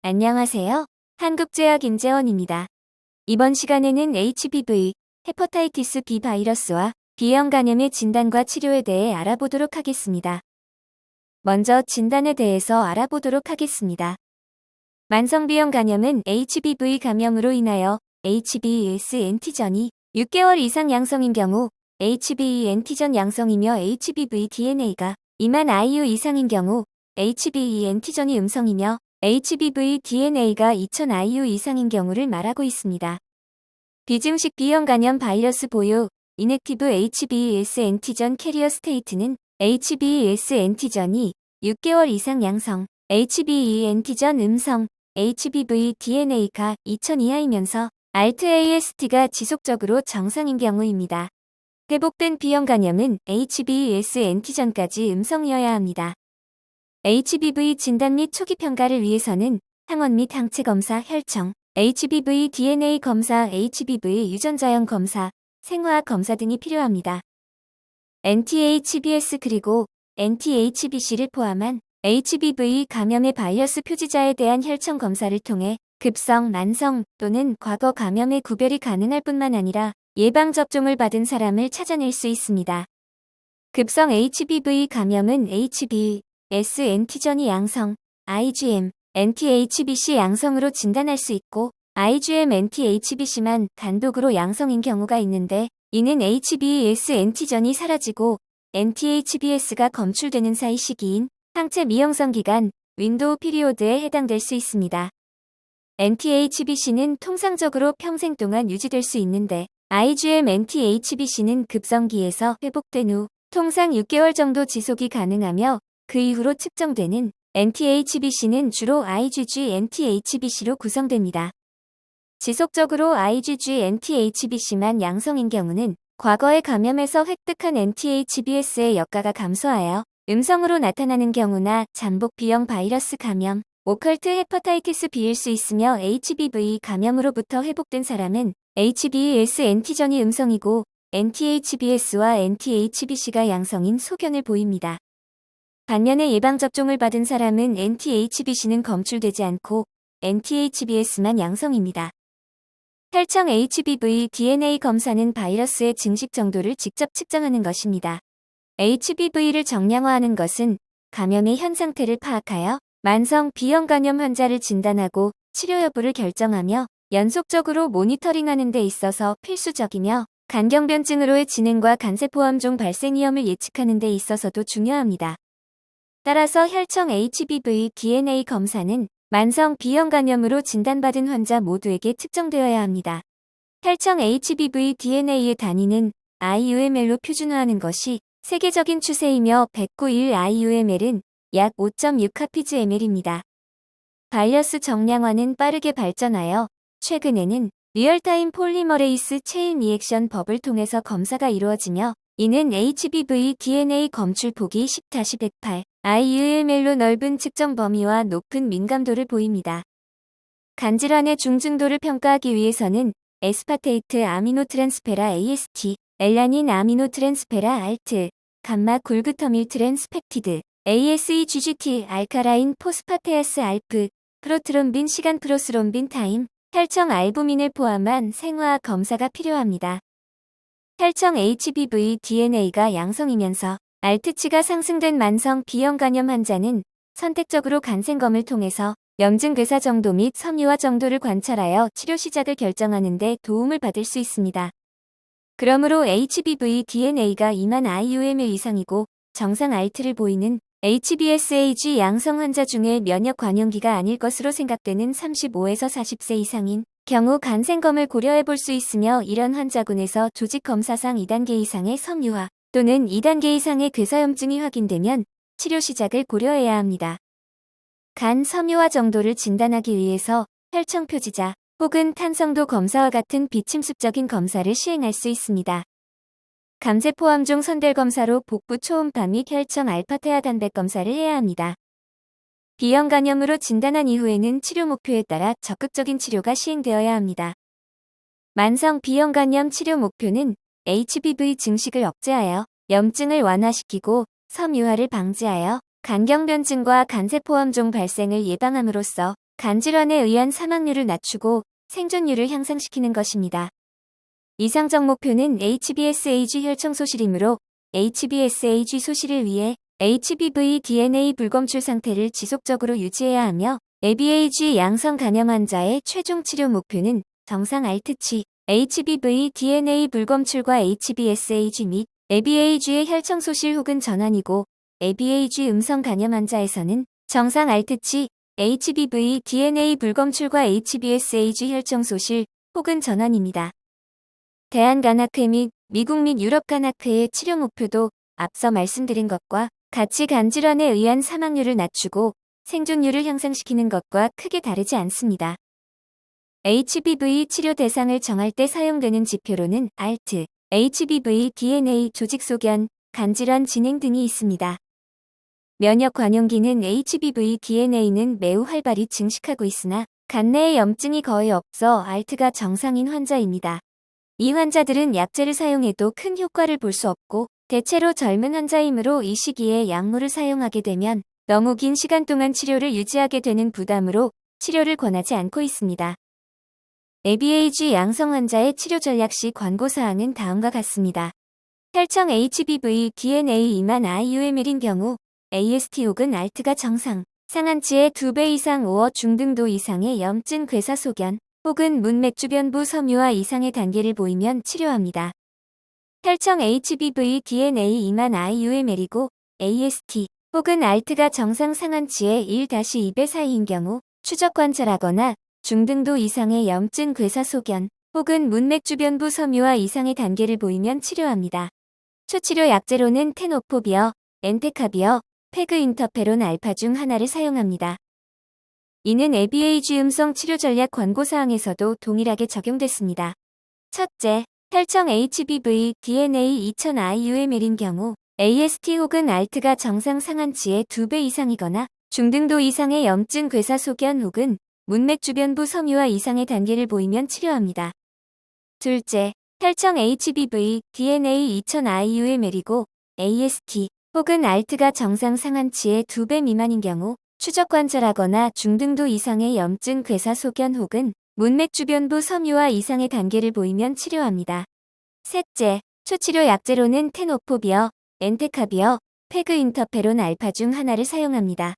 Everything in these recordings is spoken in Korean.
안녕하세요. 한국제약 임재원입니다. 이번 시간에는 HBV, 헤퍼타이티스 B 바이러스와 B형 간염의 진단과 치료에 대해 알아보도록 하겠습니다. 먼저 진단에 대해서 알아보도록 하겠습니다. 만성 B형 간염은 HBV 감염으로 인하여 HBs 엔티전이 6개월 이상 양성인 경우, HBe 엔티전 양성이며 HBV DNA가 2만 IU 이상인 경우, HBe 엔티전이 음성이며 HBV DNA가 2000 IU 이상인 경우를 말하고 있습니다. 비증식 B형 간염 바이러스 보유, 인액티브 HBes 엔티전 캐리어 스테이트는 HBes 엔티전이 6개월 이상 양성, HBe 엔티전 음성, HBV DNA가 2000 이하이면서 ALT-AST가 지속적으로 정상인 경우입니다. 회복된 B형 간염은 HBes 엔티전까지 음성이어야 합니다. HBV 진단 및 초기 평가를 위해서는 항원 및 항체 검사, 혈청, HBV DNA 검사, HBV 유전자형 검사, 생화학 검사 등이 필요합니다. NT-HBs 그리고 NT-HBC를 포함한 HBV 감염의 바이러스 표지자에 대한 혈청 검사를 통해 급성, 만성 또는 과거 감염의 구별이 가능할 뿐만 아니라 예방접종을 받은 사람을 찾아낼 수 있습니다. 급성 HBV 감염은 HBs 엔티전이 양성, IgM, NT-HBC 양성으로 진단할 수 있고 IgM, NT-HBC만 단독으로 양성인 경우가 있는데 이는 HBs 엔티전이 사라지고 NT-HBs가 검출되는 사이 시기인 항체 미형성 기간, 윈도우 피리오드에 해당될 수 있습니다. NT-HBC는 통상적으로 평생 동안 유지될 수 있는데 IgM, NT-HBC는 급성기에서 회복된 후 통상 6개월 정도 지속이 가능하며 그 이후로 측정되는 NT-HBC는 주로 IgG NT-HBC로 구성됩니다. 지속적으로 IgG NT-HBC만 양성인 경우는 과거의 감염에서 획득한 NT-HBs의 역가가 감소하여 음성으로 나타나는 경우나 잠복 B형 바이러스 감염, 오컬트 헤퍼타이티스 B일 수 있으며 HBV 감염으로부터 회복된 사람은 HBes 엔티전이 음성이고 NT-HBs와 NT-HBC가 양성인 소견을 보입니다. 반면에 예방접종을 받은 사람은 NT-HBC는 검출되지 않고 NT-HBs만 양성입니다. 혈청 HBV DNA 검사는 바이러스의 증식 정도를 직접 측정하는 것입니다. HBV를 정량화하는 것은 감염의 현 상태를 파악하여 만성 B형 간염 환자를 진단하고 치료 여부를 결정하며 연속적으로 모니터링하는 데 있어서 필수적이며 간경변증으로의 진행과 간세포암종 발생 위험을 예측하는 데 있어서도 중요합니다. 따라서 혈청 HBV DNA 검사는 만성 B형 간염으로 진단받은 환자 모두에게 측정되어야 합니다. 혈청 HBV DNA의 단위는 IUML로 표준화하는 것이 세계적인 추세이며 109일 IUML은 약 5.6 카피즈/ml입니다. 바이러스 정량화는 빠르게 발전하여 최근에는 리얼타임 폴리머레이스 체인 리액션 법을 통해서 검사가 이루어지며 이는 HBV DNA 검출 폭이 10-108 IUML로 넓은 측정 범위와 높은 민감도를 보입니다. 간질환의 중증도를 평가하기 위해서는 에스파테이트 아미노트랜스페라 AST, 엘라닌 아미노트랜스페라 ALT, 감마 골그터밀 트랜스펙티드, ASEGGT, 알카라인 포스파테아스 알프, 프로트롬빈 시간 프로스롬빈 타임, 혈청 알부민을 포함한 생화학 검사가 필요합니다. 혈청 HBV DNA가 양성이면서 알트치가 상승된 만성 B형 간염 환자는 선택적으로 간생검을 통해서 염증 괴사 정도 및 섬유화 정도를 관찰하여 치료 시작을 결정하는 데 도움을 받을 수 있습니다. 그러므로 HBV DNA가 2만 IUML 이상이고 정상 알트를 보이는 HBsAg 양성 환자 중에 면역 관용기가 아닐 것으로 생각되는 35에서 40세 이상인 경우 간생검을 고려해 볼 수 있으며 이런 환자군에서 조직검사상 2단계 이상의 섬유화 또는 2단계 이상의 괴사염증이 확인되면 치료 시작을 고려해야 합니다. 간 섬유화 정도를 진단하기 위해서 혈청 표지자 혹은 탄성도 검사와 같은 비침습적인 검사를 시행할 수 있습니다. 감세포암종 선별 검사로 복부 초음파 및 혈청 알파테아 단백 검사를 해야 합니다. B형 간염으로 진단한 이후에는 치료 목표에 따라 적극적인 치료가 시행되어야 합니다. 만성 B형 간염 치료 목표는 HBV 증식을 억제하여 염증을 완화시키고 섬유화를 방지하여 간경변증과 간세포암종 발생을 예방함으로써 간질환에 의한 사망률을 낮추고 생존율을 향상시키는 것입니다. 이상적 목표는 HBsAg 혈청 소실이므로 HBsAg 소실을 위해 HBV DNA 불검출 상태를 지속적으로 유지해야 하며 ABAG 양성 간염 환자의 최종 치료 목표는 정상 알트치, HBV DNA 불검출과 HBsAg 및 ABAG의 혈청 소실 혹은 전환이고 ABAG 음성 간염 환자에서는 정상 알트치, HBV DNA 불검출과 HBsAg 혈청 소실 혹은 전환입니다. 대한간학회 및 미국 및 유럽간학회의 치료 목표도 앞서 말씀드린 것과 같이 간질환에 의한 사망률을 낮추고 생존율을 향상시키는 것과 크게 다르지 않습니다. HBV 치료 대상을 정할 때 사용되는 지표로는 ALT, HBV DNA 조직 소견, 간질환 진행 등이 있습니다. 면역 관용기는 HBV DNA는 매우 활발히 증식하고 있으나 간 내에 염증이 거의 없어 ALT가 정상인 환자입니다. 이 환자들은 약제를 사용해도 큰 효과를 볼 수 없고 대체로 젊은 환자이므로 이 시기에 약물을 사용하게 되면 너무 긴 시간 동안 치료를 유지하게 되는 부담으로 치료를 권하지 않고 있습니다. ABAG 양성 환자의 치료 전략 시 권고사항은 다음과 같습니다. 혈청 HBV DNA 2만 IUML인 경우 AST 혹은 ALT가 정상, 상한치의 2배 이상 5어 중등도 이상의 염증 괴사 소견 혹은 문맥주변부 섬유화 이상의 단계를 보이면 치료합니다. 혈청 HBV DNA 2만 IUML이고 AST 혹은 ALT가 정상 상한치의 1-2배 사이인 경우 추적 관찰하거나 중등도 이상의 염증 괴사 소견 혹은 문맥주변부 섬유화 이상의 단계를 보이면 치료합니다. 초치료 약제로는 테노포비어, 엔테카비어, 페그인터페론 알파 중 하나를 사용합니다. 이는 ABAG 음성 치료 전략 권고사항에서도 동일하게 적용됐습니다. 첫째, 혈청 HBV DNA 2000 IUML인 경우 AST 혹은 ALT가 정상 상한치의 2배 이상이거나 중등도 이상의 염증 괴사 소견 혹은 문맥 주변부 섬유화 이상의 단계를 보이면 치료합니다. 둘째, 혈청 HBV DNA 2000 IUML이고 AST 혹은 ALT가 정상 상한치의 2배 미만인 경우 추적 관찰하거나 중등도 이상의 염증 괴사 소견 혹은 문맥 주변부 섬유화 이상의 단계를 보이면 치료합니다. 셋째, 초치료 약제로는 테노포비어, 엔테카비어, 페그인터페론 알파 중 하나를 사용합니다.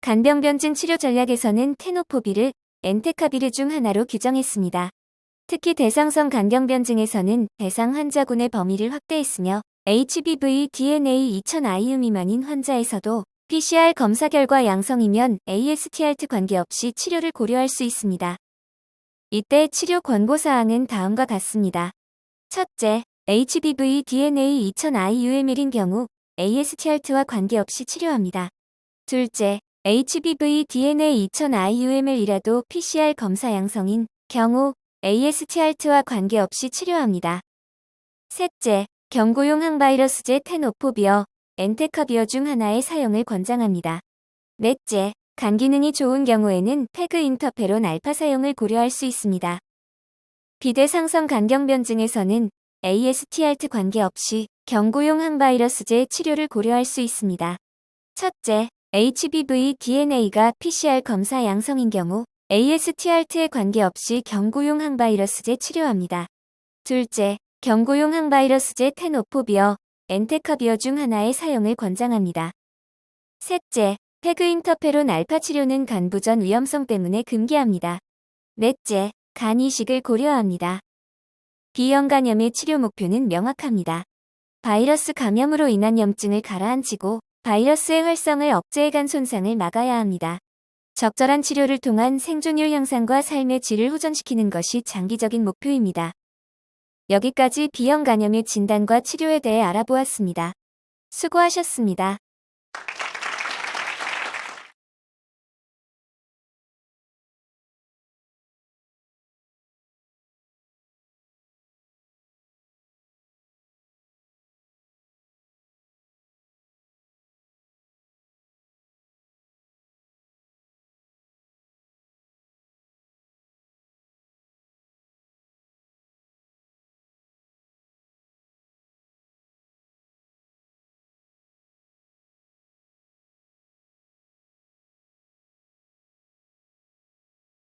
간병변증 치료 전략에서는 테노포비르, 엔테카비르 중 하나로 규정했습니다. 특히 대상성 간병변증에서는 대상 환자군의 범위를 확대했으며 HBV DNA 2000 IU 미만인 환자에서도 PCR 검사 결과 양성이면 AST-ALT 관계없이 치료를 고려할 수 있습니다. 이때 치료 권고사항은 다음과 같습니다. 첫째, HBV DNA 2000 IUML인 경우 AST-ALT와 관계없이 치료합니다. 둘째, HBV DNA 2000 IUML이라도 PCR 검사 양성인 경우 AST-ALT와 관계없이 치료합니다. 셋째, 경구용 항바이러스제 테노포비어, 엔테카비어 중 하나의 사용을 권장합니다. 넷째, 간 기능이 좋은 경우에는 페그인터페론 알파 사용을 고려할 수 있습니다. 비대상성 간경변증에서는 AST-ALT 관계없이 경구용 항바이러스제 치료를 고려할 수 있습니다. 첫째, HBV DNA가 PCR 검사 양성인 경우 AST-ALT에 관계없이 경구용 항바이러스제 치료합니다. 둘째, 경구용 항바이러스제 테노포비어, 엔테카비어 중 하나의 사용을 권장합니다. 셋째, 페그인터페론 알파 치료는 간부전 위험성 때문에 금기합니다. 넷째, 간 이식을 고려합니다. B형 간염의 치료 목표는 명확합니다. 바이러스 감염으로 인한 염증을 가라앉히고 바이러스의 활성을 억제해 간 손상을 막아야 합니다. 적절한 치료를 통한 생존율 향상과 삶의 질을 호전시키는 것이 장기적인 목표입니다. 여기까지 B형 간염의 진단과 치료에 대해 알아보았습니다. 수고하셨습니다.